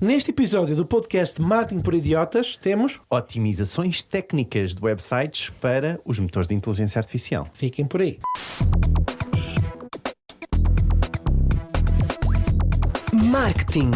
Neste episódio do podcast Marketing por Idiotas, temos otimizações técnicas de websites para os motores de inteligência artificial. Fiquem por aí. Marketing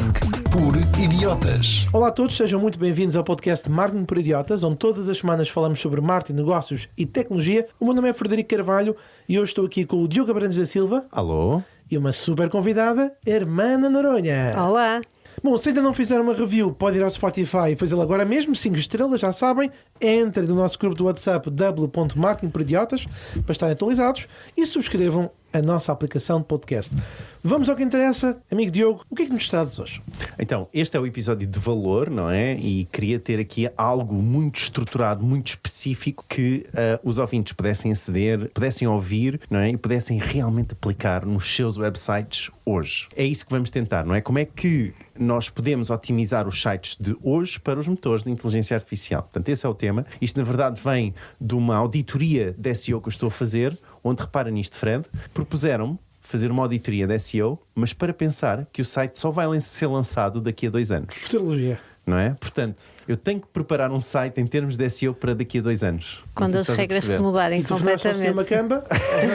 por Idiotas. Olá a todos, sejam muito bem-vindos ao podcast Marketing por Idiotas, onde todas as semanas falamos sobre marketing, negócios e tecnologia. O meu nome é Frederico Carvalho e hoje estou aqui com o Diogo Abrantes da Silva. Alô? E uma super convidada, Hermana Noronha. Olá. Bom, se ainda não fizeram uma review, pode ir ao Spotify e fazê-la agora mesmo, 5 estrelas, já sabem. Entrem no nosso grupo do WhatsApp w.marketingporidiotas para estarem atualizados e subscrevam a nossa aplicação de podcast. Vamos ao que interessa. Amigo Diogo, o que é que nos trazes hoje? Então, este é o episódio de valor, não é? E queria ter aqui algo muito estruturado, muito específico que os ouvintes pudessem aceder, pudessem ouvir, não é? E pudessem realmente aplicar nos seus websites hoje. É isso que vamos tentar, não é? Como é que nós podemos otimizar os sites de hoje para os motores de inteligência artificial? Portanto, esse é o tema. Isto, na verdade, vem de uma auditoria de SEO que eu estou a fazer, onde, repara nisto, Fred, propuseram-me fazer uma auditoria de SEO, mas para pensar que o site só vai ser lançado daqui a 2 anos. Futurologia. Não é? Portanto, eu tenho que preparar um site em termos de SEO para daqui a 2 anos. Quando as regras se mudarem E tu foste ao Sr. Macamba,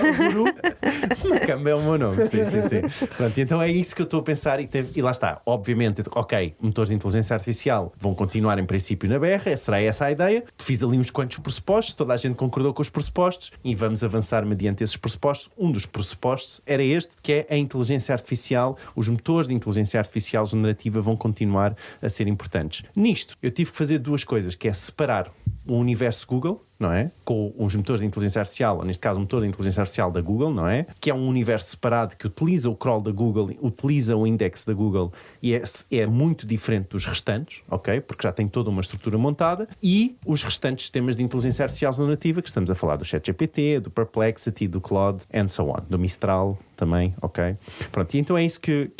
o guru. Macamba é o meu nome, sim. Pronto, então é isso que eu estou a pensar e lá está. Obviamente, ok, motores de inteligência artificial vão continuar em princípio na berra, será essa a ideia. Fiz ali uns quantos pressupostos, toda a gente concordou com os pressupostos e vamos avançar mediante esses pressupostos. Um dos pressupostos era este, que é a inteligência artificial. Os motores de inteligência artificial generativa vão continuar a ser importantes. Nisto, eu tive que fazer 2 coisas, que é separar o universo Google, não é? Com os motores de inteligência artificial, ou neste caso o motor de inteligência artificial da Google, não é? Que é um universo separado que utiliza o crawl da Google, utiliza o index da Google e é muito diferente dos restantes, ok? Porque já tem toda uma estrutura montada, e os restantes sistemas de inteligência artificial generativa, que estamos a falar do ChatGPT, do Perplexity, do Claude, and so on, do Mistral também, ok? Pronto, e então é isso que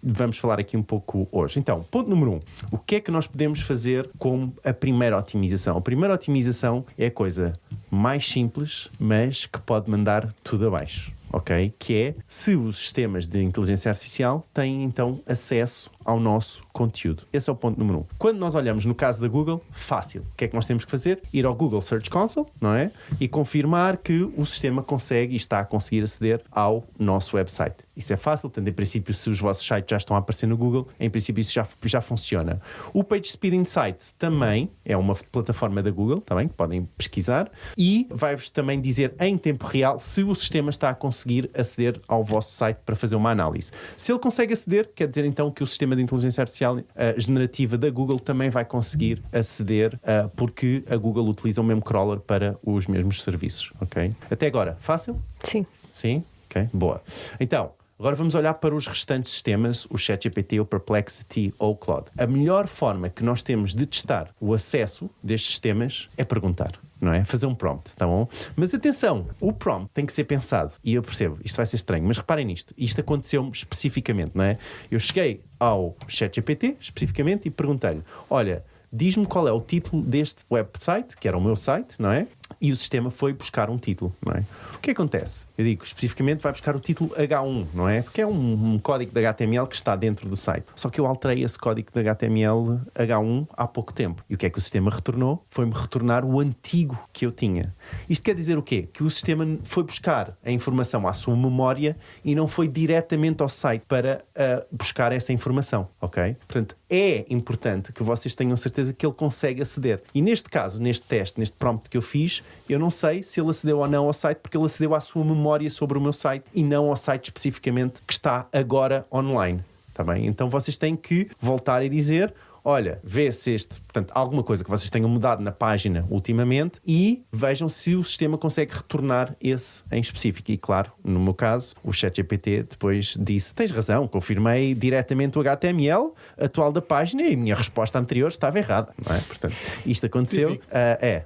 vamos falar aqui um pouco hoje. Então, ponto número 1. O que é que nós podemos fazer como a primeira otimização? A primeira otimização é a coisa mais simples, mas que pode mandar tudo abaixo, ok? Que é se os sistemas de inteligência artificial têm então acesso ao nosso conteúdo. Esse é o ponto número 1. Quando nós olhamos no caso da Google, fácil. O que é que nós temos que fazer? Ir ao Google Search Console, não é? E confirmar que o sistema consegue e está a conseguir aceder ao nosso website. Isso é fácil, portanto, em princípio, se os vossos sites já estão a aparecer no Google, em princípio isso já funciona. O PageSpeed Insights também é uma plataforma da Google, também, que podem pesquisar, e vai-vos também dizer em tempo real se o sistema está a conseguir aceder ao vosso site para fazer uma análise. Se ele consegue aceder, quer dizer então que o sistema de inteligência artificial generativa da Google também vai conseguir aceder, porque a Google utiliza o mesmo crawler para os mesmos serviços, ok? Até agora, fácil? Sim. Sim? Ok, boa. Então, agora vamos olhar para os restantes sistemas, o ChatGPT, o Perplexity ou o Claude. A melhor forma que nós temos de testar o acesso destes sistemas é perguntar, não é? Fazer um prompt, tá bom? Mas atenção, o prompt tem que ser pensado. E eu percebo, isto vai ser estranho, mas reparem nisto. Isto aconteceu-me especificamente, não é? Eu cheguei ao ChatGPT, especificamente, e perguntei-lhe, olha, diz-me qual é o título deste website, que era o meu site, não é? E o sistema foi buscar um título, não é? O que acontece? Eu digo, especificamente vai buscar o título H1, não é? Porque é um código de HTML que está dentro do site. Só que eu alterei esse código de HTML H1 há pouco tempo. E o que é que o sistema retornou? Foi-me retornar o antigo que eu tinha. Isto quer dizer o quê? Que o sistema foi buscar a informação à sua memória e não foi diretamente ao site para buscar essa informação, ok? Portanto, é importante que vocês tenham certeza que ele consegue aceder. E neste caso, neste teste, neste prompt que eu fiz, eu não sei se ele acedeu ou não ao site, porque ele acedeu à sua memória sobre o meu site e não ao site especificamente que está agora online. Tá bem? Então vocês têm que voltar e dizer, olha, vê se portanto, alguma coisa que vocês tenham mudado na página ultimamente e vejam se o sistema consegue retornar esse em específico. E claro, no meu caso, o ChatGPT depois disse, tens razão, confirmei diretamente o HTML atual da página e a minha resposta anterior estava errada, não é? Portanto, isto aconteceu.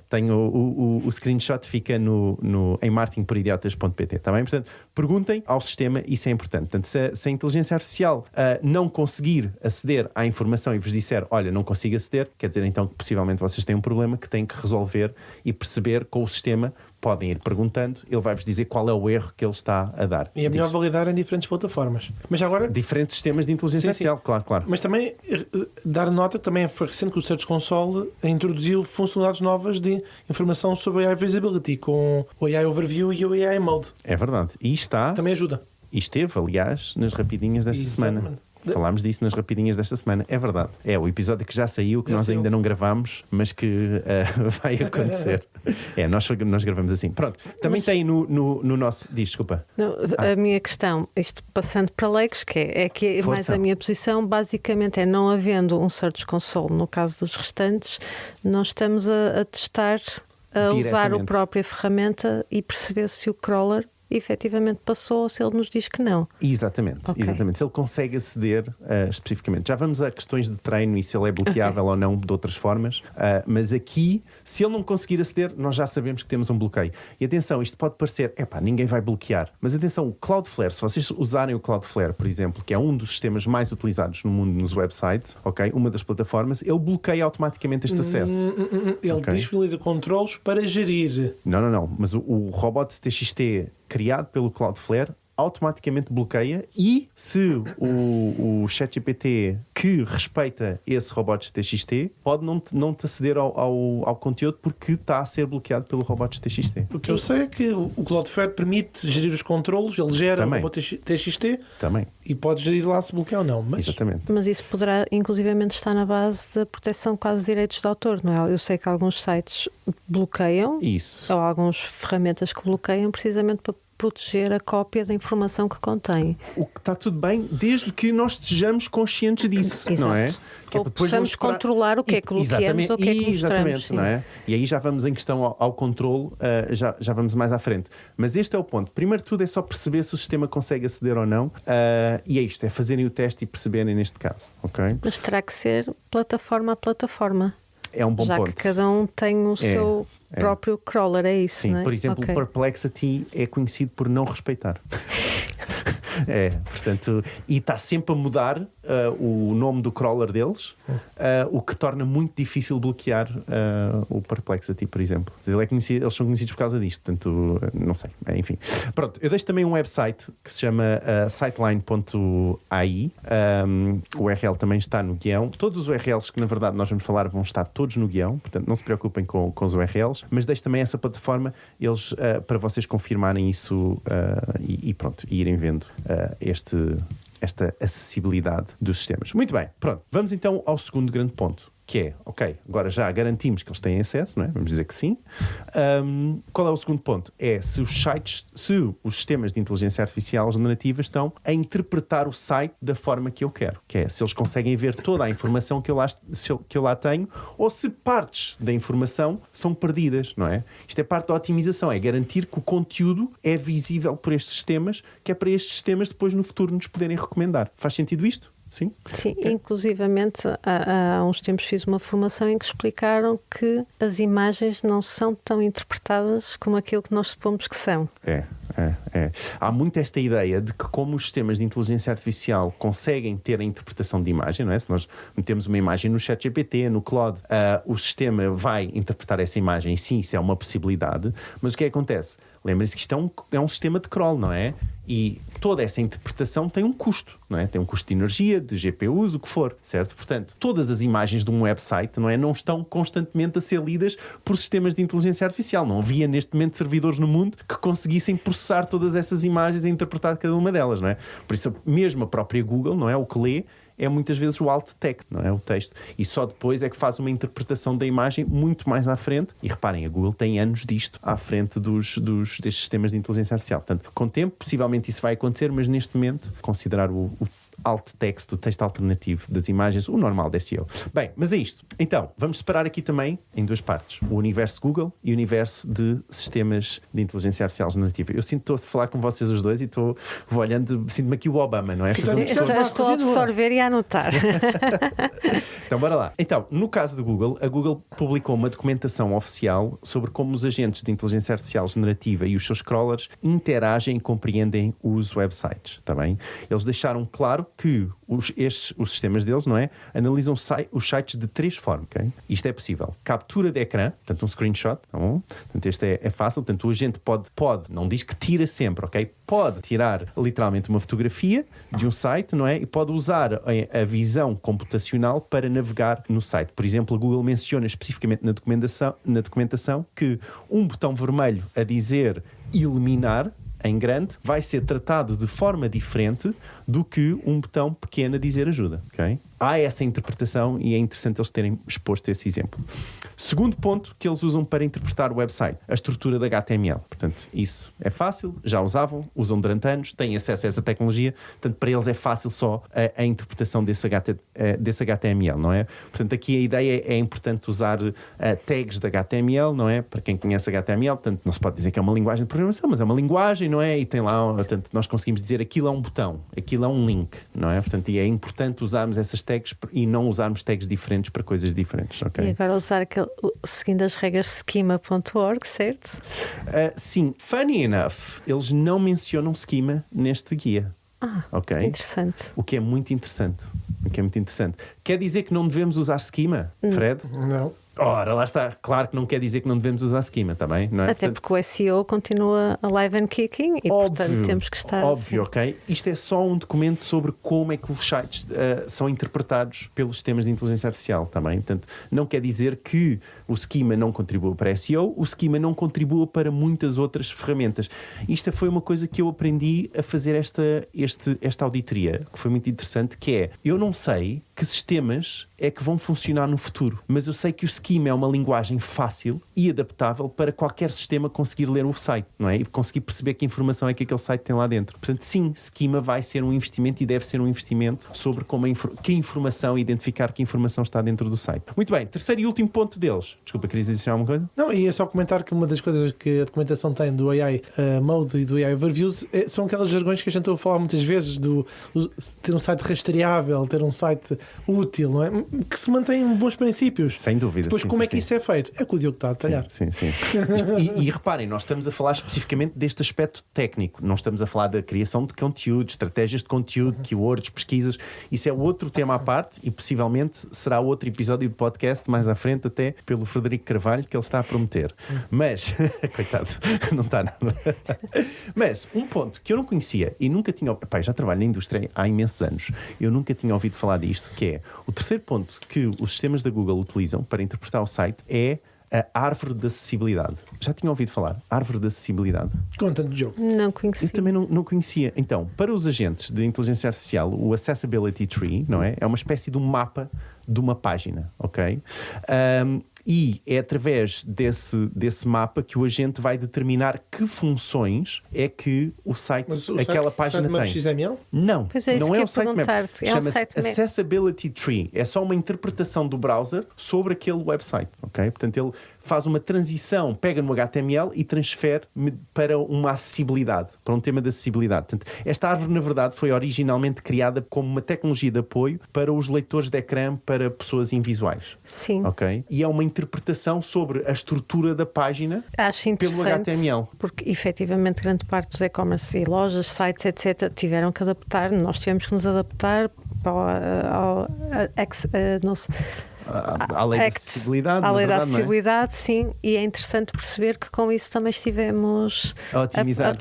Tenho o screenshot, fica em marketingporidiotas.pt, está bem? Portanto, perguntem ao sistema, isso é importante. Portanto, se a inteligência artificial não conseguir aceder à informação e vos disser, olha, não consigo aceder, quer dizer então que possivelmente vocês têm um problema que têm que resolver e perceber com o sistema. Podem ir perguntando, ele vai-vos dizer qual é o erro que ele está a dar. E é melhor validar em diferentes plataformas. Mas já agora... Diferentes sistemas de inteligência artificial, claro. Mas também dar nota que também foi recente que o Search Console introduziu funcionalidades novas de informação sobre a AI Visibility, com o AI Overview e o AI Mode. É verdade. E está... Também ajuda. E esteve, aliás, nas rapidinhas desta semana. Falámos disso nas rapidinhas desta semana. É verdade. É o episódio que já saiu, que nós ainda não gravámos, mas que vai acontecer. Nós gravamos assim. Pronto. Também tem no nosso... Desculpa. Não, a minha questão, isto passando para leigos, que é mais a minha posição, basicamente é não havendo um Search Console, no caso dos restantes, nós estamos a testar, a usar a própria ferramenta e perceber se o crawler efetivamente passou ou se ele nos diz que não. Exatamente. Se ele consegue aceder especificamente. Já vamos a questões de treino e se ele é bloqueável ou não de outras formas, mas aqui, se ele não conseguir aceder, nós já sabemos que temos um bloqueio. E atenção, isto pode parecer, ninguém vai bloquear, mas atenção, o Cloudflare, se vocês usarem o Cloudflare, por exemplo, que é um dos sistemas mais utilizados no mundo nos websites, uma das plataformas, ele bloqueia automaticamente este acesso. Ele disponibiliza controlos para gerir. Não, mas o robot TXT criado pelo Cloudflare automaticamente bloqueia, e se o ChatGPT que respeita esse robot TXT pode não te aceder ao conteúdo porque está a ser bloqueado pelo robot TXT. O que eu sei é que o Cloudflare permite gerir os controlos, ele gera o robot TXT também. E pode gerir lá se bloquear ou não. Exatamente. Mas isso poderá inclusivamente estar na base da proteção quase de direitos de autor, não é? Eu sei que alguns sites bloqueiam, isso, ou algumas ferramentas que bloqueiam precisamente para proteger a cópia da informação que contém. O que está tudo bem, desde que nós estejamos conscientes disso, Exato. Não é? Que ou possamos controlar o que é que bloqueamos ou o que é que mostramos. Não é? E aí já vamos em questão ao controle, já vamos mais à frente. Mas este é o ponto. Primeiro de tudo é só perceber se o sistema consegue aceder ou não, e é isto, é fazerem o teste e perceberem neste caso. Okay? Mas terá que ser plataforma a plataforma. É um bom ponto. Já que cada um tem o seu próprio crawler, é isso, sim, não é? Por exemplo, o Perplexity é conhecido por não respeitar. Portanto, e está sempre a mudar o nome do crawler deles, o que torna muito difícil bloquear o Perplexity, por exemplo. Eles são conhecidos por causa disto, portanto, não sei. Enfim. Pronto, eu deixo também um website que se chama siteline.ai. O URL também está no guião. Todos os URLs que na verdade nós vamos falar vão estar todos no guião, portanto não se preocupem com os URLs, mas deixo também essa plataforma para vocês confirmarem isso e pronto, e irem vendo esta acessibilidade dos sistemas. Muito bem, pronto. Vamos então ao segundo grande ponto, que é, agora já garantimos que eles têm acesso, não é? Vamos dizer que sim. Qual é o segundo ponto? É se os sistemas de inteligência artificial generativa estão a interpretar o site da forma que eu quero. Que é, se eles conseguem ver toda a informação que eu lá tenho, ou se partes da informação são perdidas, não é? Isto é parte da otimização, é garantir que o conteúdo é visível por estes sistemas, que é para estes sistemas depois no futuro nos poderem recomendar. Faz sentido isto? Sim, inclusivamente há uns tempos fiz uma formação em que explicaram que as imagens não são tão interpretadas como aquilo que nós supomos que são. Há muito esta ideia de que como os sistemas de inteligência artificial conseguem ter a interpretação de imagem, não é? Se nós metemos uma imagem no ChatGPT, no Claude, o sistema vai interpretar essa imagem, e sim, isso é uma possibilidade, mas o que acontece? Lembrem-se que isto é um sistema de crawl, não é? E toda essa interpretação tem um custo, não é? Tem um custo de energia, de GPUs, o que for, certo? Portanto, todas as imagens de um website, não é? Não estão constantemente a ser lidas por sistemas de inteligência artificial. Não havia neste momento servidores no mundo que conseguissem processar todas essas imagens e interpretar cada uma delas, não é? Por isso, mesmo a própria Google, não é? O que lê é muitas vezes o alt text, não é? O texto. E só depois é que faz uma interpretação da imagem muito mais à frente. E reparem, a Google tem anos disto à frente destes sistemas de inteligência artificial. Portanto, com o tempo, possivelmente isso vai acontecer, mas neste momento, considerar o alt text, o texto alternativo das imagens, o normal da SEO. Bem, mas é isto. Então, vamos separar aqui também em duas partes. O universo Google e o universo de sistemas de inteligência artificial generativa. Eu estou a falar com vocês os dois e vou olhando, sinto-me aqui o Obama, não é? Estou a absorver e a anotar. Então, bora lá. Então, no caso do Google, a Google publicou uma documentação oficial sobre como os agentes de inteligência artificial generativa e os seus crawlers interagem e compreendem os websites, está bem? Eles deixaram claro que os sistemas deles, não é? Analisam os sites de 3 formas, ok? Isto é possível. Captura de ecrã, portanto um screenshot, tá bom? Portanto este é fácil, portanto o agente pode, não diz que tira sempre, ok? Pode tirar literalmente uma fotografia de um site, não é? E pode usar a visão computacional para navegar no site. Por exemplo, a Google menciona especificamente na documentação que um botão vermelho a dizer eliminar em grande vai ser tratado de forma diferente do que um botão pequeno a dizer ajuda, ok? Há essa interpretação e é interessante eles terem exposto esse exemplo. Segundo ponto que eles usam para interpretar o website, a estrutura da HTML. Portanto, isso é fácil, já usam durante anos, têm acesso a essa tecnologia, portanto, para eles é fácil só a interpretação desse HTML, não é? Portanto, aqui a ideia é importante usar tags da HTML, não é? Para quem conhece HTML, portanto, não se pode dizer que é uma linguagem de programação, mas é uma linguagem, não é? E tem lá, portanto, nós conseguimos dizer aquilo é um botão, aquilo é um link, não é? Portanto, e é importante usarmos essas tags e não usarmos tags diferentes para coisas diferentes, ok? E agora usar seguindo as regras schema.org, certo? Sim, funny enough, eles não mencionam schema neste guia. Ok? Interessante. O que é muito interessante. Quer dizer que não devemos usar schema, Fred? Não. Ora, lá está. Claro que não quer dizer que não devemos usar schema, está bem? Não é? Até porque o SEO continua alive and kicking e, portanto, temos que estar... Óbvio, ok? Isto é só um documento sobre como é que os sites são interpretados pelos sistemas de inteligência artificial, está bem? Portanto, não quer dizer que o schema não contribua para SEO, o schema não contribua para muitas outras ferramentas. Isto foi uma coisa que eu aprendi a fazer esta auditoria, que foi muito interessante, que é, eu não sei que sistemas é que vão funcionar no futuro, mas eu sei que o schema é uma linguagem fácil e adaptável para qualquer sistema conseguir ler o site, não é? E conseguir perceber que informação é que aquele site tem lá dentro. Portanto, sim, schema vai ser um investimento e deve ser um investimento sobre que informação, identificar que informação está dentro do site. Muito bem, terceiro e último ponto deles. Desculpa, querias dizer alguma coisa? Não, e é só comentar que uma das coisas que a documentação tem do AI Mode e do AI Overviews são aquelas jargões que a gente ouve falar muitas vezes do ter um site rastreável, ter um site útil, não é? Que se mantém bons princípios. Sem dúvida. Depois, como é que isso é feito? É que o Diogo está a detalhar. Sim. E reparem, nós estamos a falar especificamente deste aspecto técnico. Não estamos a falar da criação de conteúdo, estratégias de conteúdo, keywords, pesquisas. Isso é outro tema à parte e possivelmente será outro episódio de podcast mais à frente, até pelo Frederico Carvalho, que ele está a prometer. Mas, coitado, não está nada. Mas, um ponto que eu não conhecia e nunca tinha... já trabalho na indústria há imensos anos. Eu nunca tinha ouvido falar disto, que é o terceiro ponto que os sistemas da Google utilizam para interpretar o site é a árvore de acessibilidade. Já tinha ouvido falar? Árvore de acessibilidade? Conta-nos, Diogo. Não conhecia. Eu também não conhecia. Então, para os agentes de inteligência artificial, o Accessibility Tree, não é? É uma espécie de um mapa de uma página, ok? E é através desse mapa que o agente vai determinar que funções é que o site, aquela página tem. XML? Não, pois é, não é o sitemap. Chama-se Accessibility Tree. É só uma interpretação do browser sobre aquele website, ok? Portanto, ele faz uma transição, pega no HTML e transfere para uma acessibilidade, para um tema de acessibilidade. Portanto, esta árvore, na verdade, foi originalmente criada como uma tecnologia de apoio para os leitores de ecrã para pessoas invisuais. Sim. Ok? E é uma interpretação sobre a estrutura da página pelo HTML. Porque, efetivamente, grande parte dos e-commerce e lojas, sites, etc., tiveram que adaptar, nós tivemos que nos adaptar à lei da acessibilidade. À lei da acessibilidade, sim, e é interessante perceber que com isso também estivemos a otimizar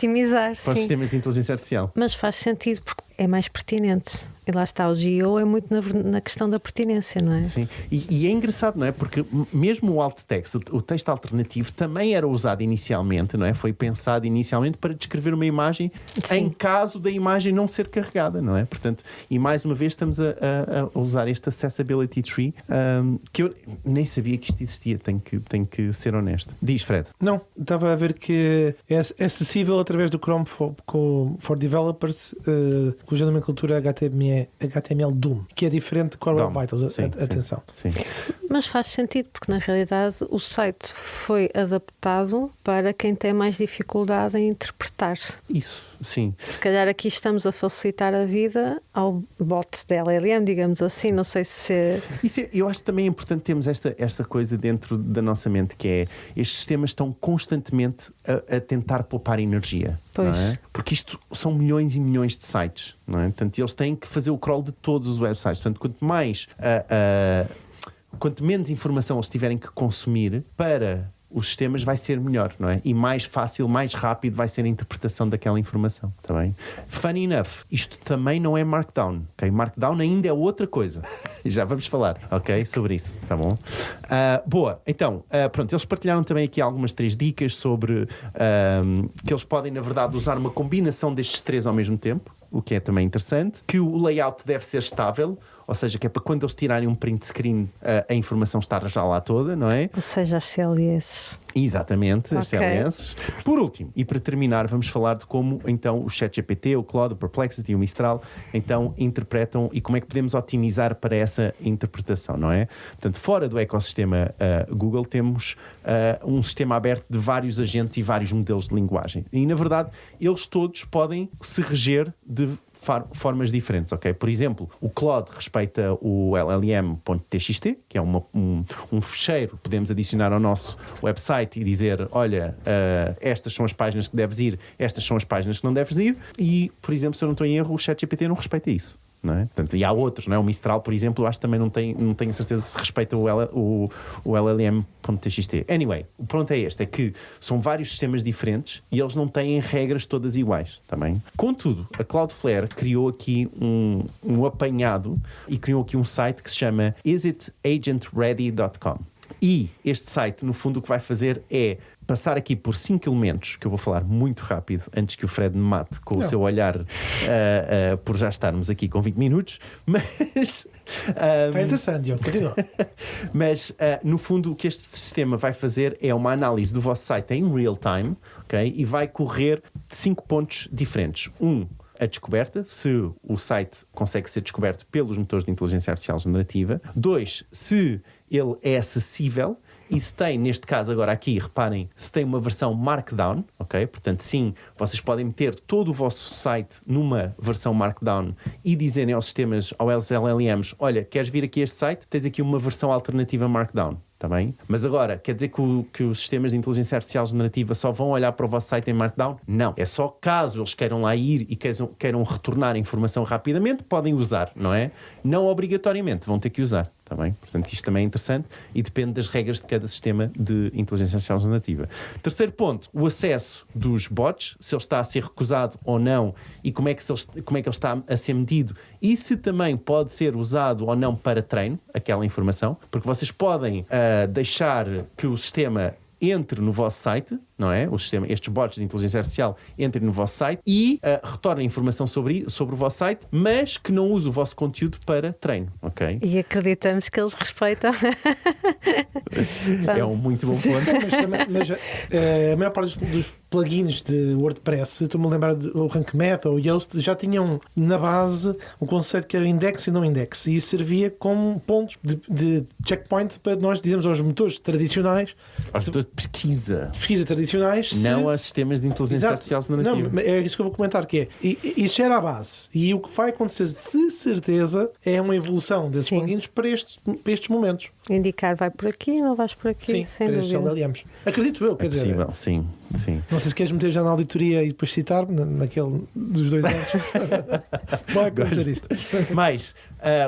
para os sistemas de inteligência artificial. Mas faz sentido porque é mais pertinente. E lá está, o GEO é muito na questão da pertinência, não é? Sim, e é engraçado, não é? Porque mesmo o alt text, o texto alternativo, também era usado inicialmente, não é? Foi pensado inicialmente para descrever uma imagem em caso da imagem não ser carregada, não é? Portanto, e mais uma vez estamos a usar este Accessibility Tree, que eu nem sabia que isto existia, tenho que ser honesto. Diz, Fred. Não, estava a ver que é acessível através do Chrome for Developers, cuja nomenclatura HTML DOM, que é diferente de Core Web Vitals. Atenção. Sim. Mas faz sentido, porque na realidade o site foi adaptado para quem tem mais dificuldade em interpretar. Isso, sim. Se calhar aqui estamos a facilitar a vida ao bot da LLM, digamos assim, não sei se... Eu acho que também é importante termos esta coisa dentro da nossa mente, que é, estes sistemas estão constantemente a tentar poupar energia. Pois. Não é? Porque isto são milhões e milhões de sites, não é? Portanto, eles têm que fazer o crawl de todos os websites. Portanto, quanto menos informação eles tiverem que consumir para os sistemas, vai ser melhor, não é? E mais fácil, mais rápido vai ser a interpretação daquela informação, está bem? Funny enough, isto também não é Markdown, ok? Markdown ainda é outra coisa. Já vamos falar, ok? Sobre isso, tá bom? Boa, então, pronto, eles partilharam também aqui algumas 3 dicas sobre que eles podem, na verdade, usar uma combinação destes 3 ao mesmo tempo, o que é também interessante, que o layout deve ser estável, ou seja, que é para quando eles tirarem um print screen a informação estar já lá toda, não é? Ou seja, as CLS. Exatamente, as CLS. Por último, e para terminar, vamos falar de como então o ChatGPT, o Claude, o Perplexity e o Mistral então interpretam e como é que podemos otimizar para essa interpretação, não é? Portanto, fora do ecossistema Google temos um sistema aberto de vários agentes e vários modelos de linguagem. E, na verdade, eles todos podem se reger de formas diferentes, ok? Por exemplo, o Claude respeita o LLM.txt, que é um fecheiro que podemos adicionar ao nosso website e dizer, olha, estas são as páginas que deves ir, estas são as páginas que não deves ir, e, por exemplo, se eu não estou em erro, o ChatGPT não respeita isso. Não é? Portanto, e há outros, não é? O Mistral, por exemplo, eu acho que também não tenho certeza se respeita o LLM.txt. Anyway, o ponto é este, é que são vários sistemas diferentes e eles não têm regras todas iguais, também. Contudo, a Cloudflare criou aqui um apanhado e criou aqui um site que se chama isitagentready.com. E este site, no fundo, o que vai fazer é passar aqui por 5 elementos, que eu vou falar muito rápido, antes que o Fred me mate com o seu olhar, por já estarmos aqui com 20 minutos, mas... Está interessante, Diogo, continua. Mas, no fundo, o que este sistema vai fazer é uma análise do vosso site em real time, ok? E vai correr 5 pontos diferentes. A descoberta, se o site consegue ser descoberto pelos motores de inteligência artificial generativa. 2, se ele é acessível. E se tem, neste caso agora aqui, reparem, se tem uma versão Markdown, ok? Portanto, sim, vocês podem meter todo o vosso site numa versão Markdown e dizerem aos sistemas, aos LLMs, olha, queres vir aqui a este site? Tens aqui uma versão alternativa Markdown. Tá bem? Mas agora, quer dizer que os sistemas de inteligência artificial generativa só vão olhar para o vosso site em Markdown? Não. É só caso eles queiram lá ir e queiram retornar a informação rapidamente, podem usar, não é? Não obrigatoriamente, vão ter que usar. Tá bem? Portanto, isto também é interessante e depende das regras de cada sistema de inteligência artificial generativa. Terceiro ponto, o acesso dos bots, se ele está a ser recusado ou não e como é que ele está a ser medido e se também pode ser usado ou não para treino, aquela informação, porque vocês podem deixar que o sistema entre no vosso site, não é? Estes bots de inteligência artificial entrem no vosso site e retornem informação sobre o vosso site, mas que não use o vosso conteúdo para treino, ok? E acreditamos que eles respeitam. É um muito bom ponto. Mas a maior parte dos plugins de WordPress, estou-me a lembrar do Rank Math ou o Yoast, já tinham na base um conceito que era index e não index, e isso servia como pontos de checkpoint para nós dizermos aos motores tradicionais, aos motores de pesquisa tradicionais, não aos sistemas de inteligência artificial generativa. Não, é isso que eu vou comentar, que é isso era a base, e o que vai acontecer de certeza é uma evolução desses plugins para estes momentos. Indicar vai por aqui, não vais por aqui, sim, sem dúvida. LLMs. Acredito eu, quer dizer. Possível, sim. Não sei se queres meter já na auditoria e depois citar naquele dos 2 anos. Mas,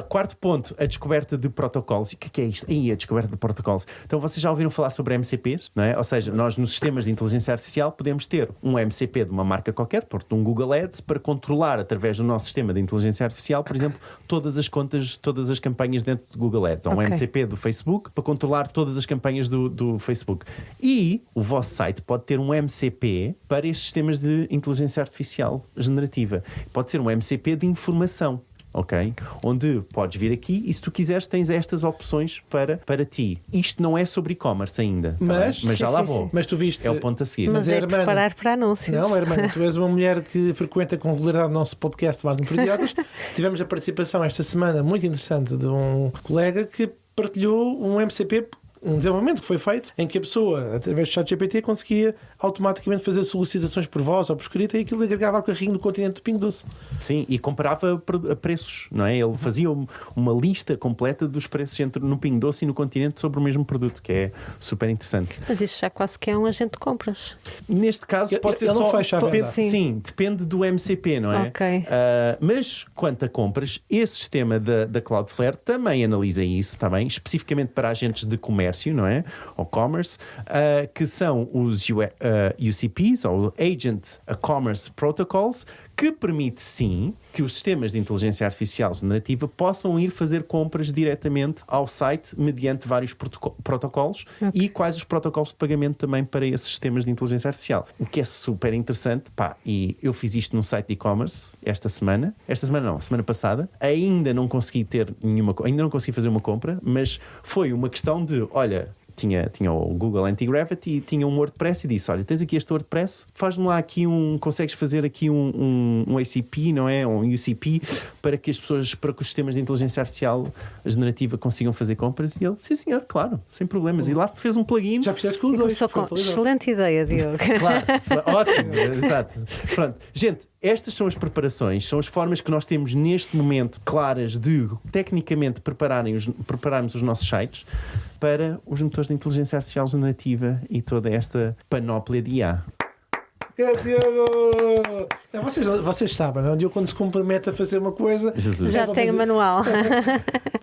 quarto ponto, a descoberta de protocolos. E o que é isto? A descoberta de protocolos. Então, vocês já ouviram falar sobre MCPs, não é? Ou seja, nós nos sistemas de inteligência artificial podemos ter um MCP de uma marca qualquer, portanto, um Google Ads, para controlar através do nosso sistema de inteligência artificial, por exemplo, todas as contas, todas as campanhas dentro de Google Ads. Ou um MCP do Facebook para controlar todas as campanhas do Facebook. E o vosso site pode ter um MCP para estes sistemas de inteligência artificial generativa. Pode ser um MCP de informação, ok? Onde podes vir aqui e se tu quiseres tens estas opções para ti. Isto não é sobre e-commerce ainda, mas já lá vou. Mas tu viste... É o ponto a seguir. Mas é preparar para anúncios. Não, Hermana, tu és uma mulher que frequenta com regularidade o nosso podcast Marketing por Idiotas. Tivemos a participação esta semana muito interessante de um colega que partilhou um MCP, um desenvolvimento que foi feito em que a pessoa, através do ChatGPT, conseguia automaticamente fazer solicitações por voz ou por escrita e aquilo agregava ao carrinho do continente do Pingo Doce. Sim, e comparava preços, não é? Ele fazia uma lista completa dos preços no Pingo Doce e no continente sobre o mesmo produto, que é super interessante. Mas isso já quase que é um agente de compras. Neste caso pode ser ele não só... fecha a venda. Sim, depende do MCP, não é? Ok. Mas quanto a compras, esse sistema da Cloudflare também analisa isso, está bem? Especificamente para agentes de comércio, não é? Ou commerce, que são os UCPs, ou Agent Commerce Protocols, que permite sim que os sistemas de inteligência artificial generativa possam ir fazer compras diretamente ao site mediante vários protocolos e quais os protocolos de pagamento também para esses sistemas de inteligência artificial. O que é super interessante, e eu fiz isto num site de e-commerce esta semana não, a semana passada, ainda não consegui fazer uma compra, mas foi uma questão de, olha, tinha o Google Anti-Gravity e tinha um WordPress e disse, olha, tens aqui este WordPress, faz-me lá aqui consegues fazer aqui um ACP, não é? Um UCP, para que os sistemas de inteligência artificial generativa consigam fazer compras. E ele, sim senhor, claro, sem problemas. E lá fez um plugin. Já fizeste com o 2. Começou com excelente ideia, Diogo. Claro, ótimo, exato. Pronto, gente, estas são as preparações, são as formas que nós temos neste momento claras de, tecnicamente, prepararmos os nossos sites para os motores de inteligência artificial generativa e toda esta panóplia de IA. Diogo! Vocês sabem, não? Diogo, quando se compromete a fazer uma coisa, Jesus. Já tem o manual.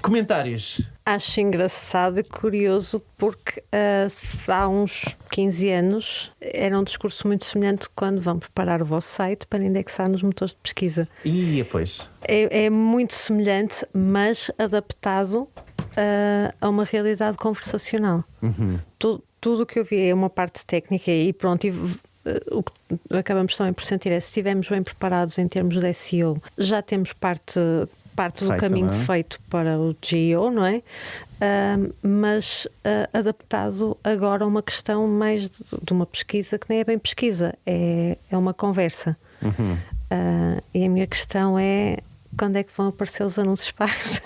Comentários. Acho engraçado e curioso porque há uns 15 anos era um discurso muito semelhante quando vão preparar o vosso site para indexar nos motores de pesquisa. E depois? É muito semelhante, mas adaptado a uma realidade conversacional. Tudo o que eu vi é uma parte técnica e pronto. O que acabamos também por sentir é, se estivermos bem preparados em termos de SEO, já temos parte do caminho feito para o GEO, não é? Mas adaptado agora a uma questão mais de uma pesquisa que nem é bem pesquisa, é uma conversa. E a minha questão é: quando é que vão aparecer os anúncios pagos?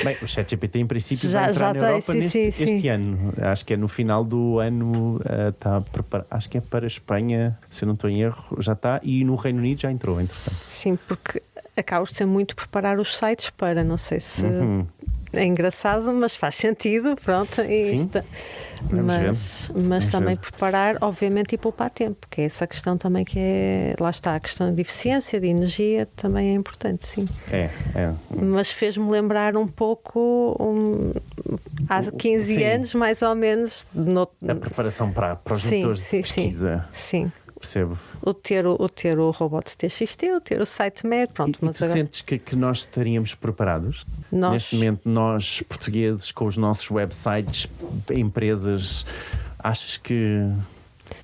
Bem, o ChatGPT em princípio vai entrar na Europa este ano. Acho que é no final do ano, está preparado. Acho que é para a Espanha, se eu não estou em erro, já está. E no Reino Unido já entrou, entretanto. Sim, porque acaba de ser muito preparar os sites para, não sei se é engraçado, mas faz sentido, pronto. Sim. Mas também preparar, obviamente, e poupar tempo, porque é essa questão também que é, lá está, a questão de eficiência, de energia, também é importante, sim. Mas fez-me lembrar um pouco há 15 anos, mais ou menos, a preparação para os motores de pesquisa. Sim. Percebo. O ter o robot TXT, o ter o SiteMed, pronto. Mas tu sentes que nós estaríamos preparados? Neste momento, nós portugueses, com os nossos websites, empresas, achas que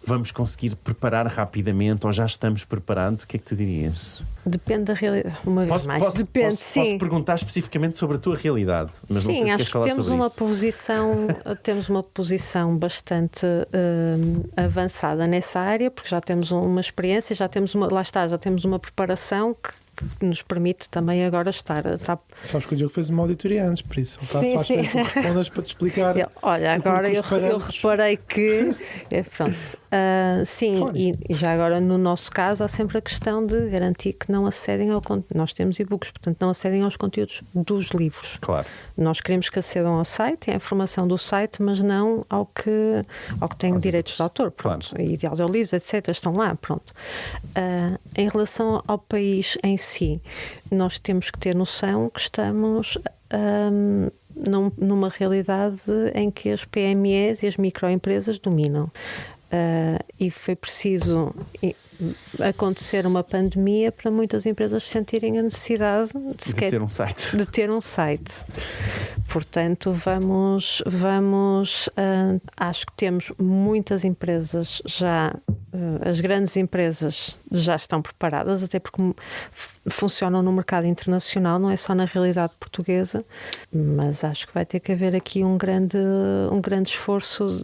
vamos conseguir preparar rapidamente ou já estamos preparados? O que é que tu dirias? Depende da realidade. Uma vez mais. Depende, posso perguntar especificamente sobre a tua realidade, mas não sei se queres falar sobre isso. Temos uma posição bastante avançada nessa área, porque já temos uma experiência, já temos uma preparação que nos permite também agora estar. Sabes que o Diogo fez uma auditoria antes, por isso ele está só à espera que tu respondas para te explicar. Olha, agora eu reparei que pronto. Sim, e já agora no nosso caso há sempre a questão de garantir que não acedem ao conteúdo. Nós temos e-books, portanto não acedem aos conteúdos dos livros. Claro. Nós queremos que acedam ao site, à informação do site, mas não ao que tem direitos de autor, pronto, claro. E de audiolivros, etc. Estão lá, pronto. Em relação ao país em si, nós temos que ter noção que estamos numa realidade em que as PMEs e as microempresas dominam. E foi preciso acontecer uma pandemia para muitas empresas sentirem a necessidade de ter um site. Portanto, vamos acho que temos muitas empresas já, as grandes empresas já estão preparadas, até porque funcionam no mercado internacional, não é só na realidade portuguesa, mas acho que vai ter que haver aqui um grande esforço.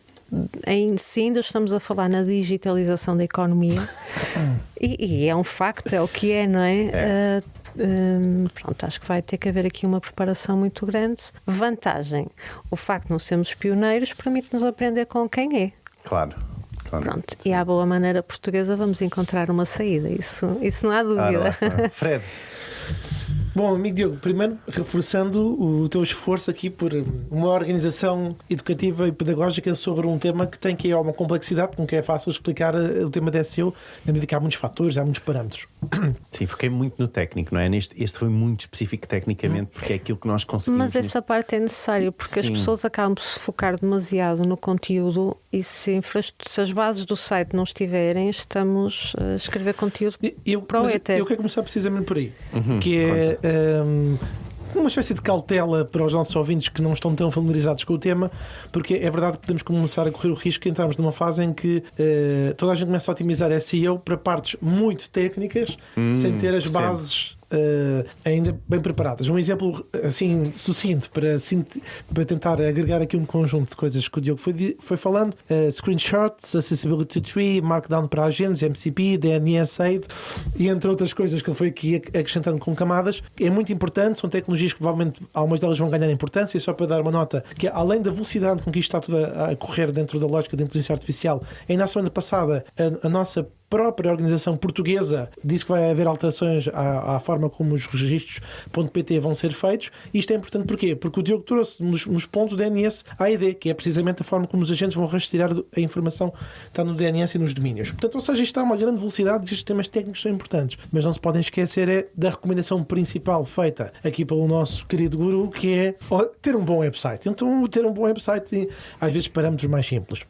Ainda estamos a falar na digitalização da economia e é um facto, é o que é, não é? Pronto, acho que vai ter que haver aqui uma preparação muito grande. Vantagem, o facto de não sermos pioneiros permite-nos aprender com quem é. Claro. Pronto, sim. E à boa maneira portuguesa vamos encontrar uma saída, isso não há dúvida. Fred. Bom, amigo Diogo, primeiro reforçando o teu esforço aqui por uma organização educativa e pedagógica sobre um tema que tem que uma complexidade, porque não é fácil explicar o tema da SEO, na medida que há muitos fatores, há muitos parâmetros. Sim, fiquei muito no técnico, não é? Este foi muito específico tecnicamente, porque é aquilo que nós conseguimos. Mas essa parte é necessária, porque as pessoas acabam por se focar demasiado no conteúdo e se as bases do site não estiverem, estamos a escrever conteúdo para o éter. Eu quero começar precisamente por aí, que é uma espécie de cautela para os nossos ouvintes que não estão tão familiarizados com o tema, porque é verdade que podemos começar a correr o risco de entrarmos numa fase em que toda a gente começa a otimizar SEO para partes muito técnicas, sem ter as bases ainda bem preparadas. Um exemplo assim sucinto para tentar agregar aqui um conjunto de coisas que o Diogo foi falando: screenshots, accessibility tree, markdown para agentes, MCP, DNS aid e entre outras coisas que ele foi aqui acrescentando com camadas. É muito importante, são tecnologias que provavelmente algumas delas vão ganhar importância. Só para dar uma nota, que além da velocidade com que isto está tudo a correr dentro da lógica da inteligência artificial, ainda na semana passada a nossa própria organização portuguesa disse que vai haver alterações à forma como os registros.pt vão ser feitos. Isto é importante porquê? Porque o Diogo trouxe nos pontos o DNS AID, que é precisamente a forma como os agentes vão rastrear a informação que está no DNS e nos domínios. Portanto, ou seja, isto há uma grande velocidade e estes temas técnicos são importantes. Mas não se podem esquecer da recomendação principal feita aqui pelo nosso querido guru, que é ter um bom website. Então, ter um bom website e às vezes parâmetros mais simples.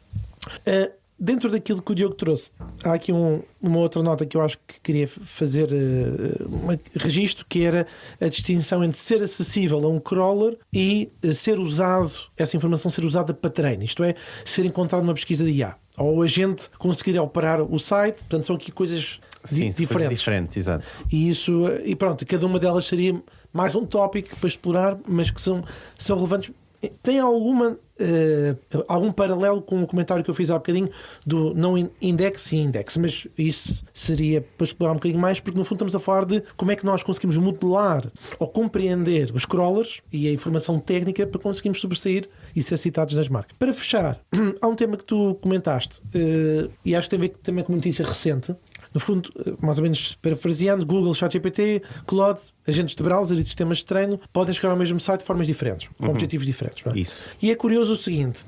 Dentro daquilo que o Diogo trouxe, há aqui uma outra nota que eu acho que queria fazer registro, que era a distinção entre ser acessível a um crawler e ser usado, essa informação ser usada para treino, isto é, ser encontrado numa pesquisa de IA, ou a gente conseguir operar o site. Portanto, são aqui coisas diferentes. Coisas diferentes, exato. E pronto, cada uma delas seria mais um tópico para explorar, mas que são relevantes. Tem algum paralelo com o comentário que eu fiz há bocadinho do não index e index, mas isso seria para explorar um bocadinho mais, porque no fundo estamos a falar de como é que nós conseguimos modelar ou compreender os crawlers e a informação técnica para conseguirmos sobressair e ser citados nas marcas. Para fechar, há um tema que tu comentaste e acho que tem a ver também com uma notícia recente. No fundo, mais ou menos parafraseando, Google, ChatGPT, Claude, agentes de browser e sistemas de treino podem chegar ao mesmo site de formas diferentes, com objetivos diferentes. Não é? Isso. E é curioso o seguinte,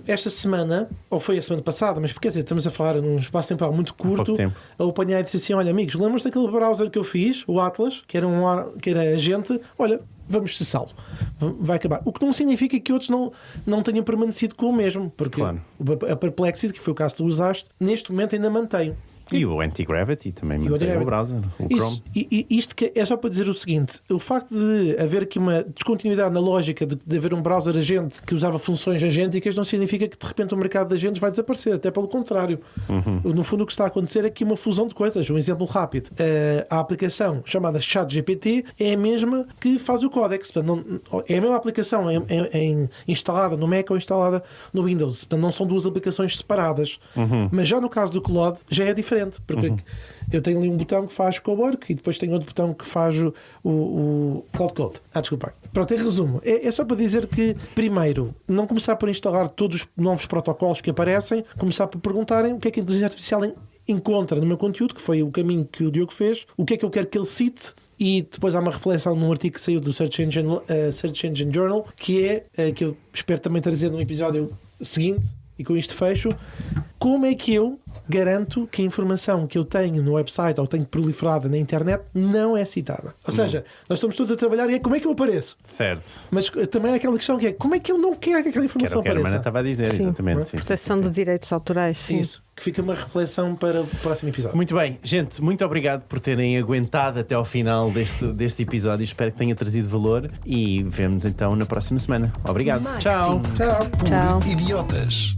esta semana, ou foi a semana passada, mas quer dizer, estamos a falar num espaço temporal muito curto, a OpenAI disse assim: olha amigos, lembram-se daquele browser que eu fiz, o Atlas, que era agente, olha, vamos cessá-lo, vai acabar. O que não significa que outros não tenham permanecido com o mesmo, porque a Perplexity, que foi o caso que tu usaste, neste momento ainda mantém. E o Anti-Gravity também mantém o browser, o Chrome. Isto que é só para dizer o seguinte: o facto de haver aqui uma descontinuidade na lógica de haver um browser agente que usava funções agênticas não significa que de repente o mercado de agentes vai desaparecer, até pelo contrário. No fundo o que está a acontecer é aqui uma fusão de coisas. Um exemplo rápido: a aplicação chamada ChatGPT é a mesma que faz o Codex. Portanto, é a mesma aplicação instalada no Mac ou instalada no Windows. Portanto, não são duas aplicações separadas. Mas já no caso do Claude já é diferente. Porque eu tenho ali um botão que faz cowork e depois tenho outro botão que faz o Cloud Code. Desculpa. Pronto, em resumo, é só para dizer que, primeiro, não começar por instalar todos os novos protocolos que aparecem, começar por perguntarem o que é que a inteligência artificial encontra no meu conteúdo, que foi o caminho que o Diogo fez, o que é que eu quero que ele cite. E depois há uma reflexão num artigo que saiu do Search Engine Journal, que eu espero também trazer num episódio seguinte, e com isto fecho: como é que eu garanto que a informação que eu tenho no website ou tenho proliferada na internet não é citada? Ou seja, nós estamos todos a trabalhar e é como é que eu apareço? Certo. Mas também é aquela questão que é como é que eu não quero que aquela informação apareça? Era o que a Hermana estava a dizer, sim. exatamente. Proteção de direitos autorais. Sim. Isso, que fica uma reflexão para o próximo episódio. Muito bem, gente, muito obrigado por terem aguentado até ao final deste episódio. Espero que tenha trazido valor e vemo-nos então na próxima semana. Obrigado. Tchau. Tchau. Por idiotas.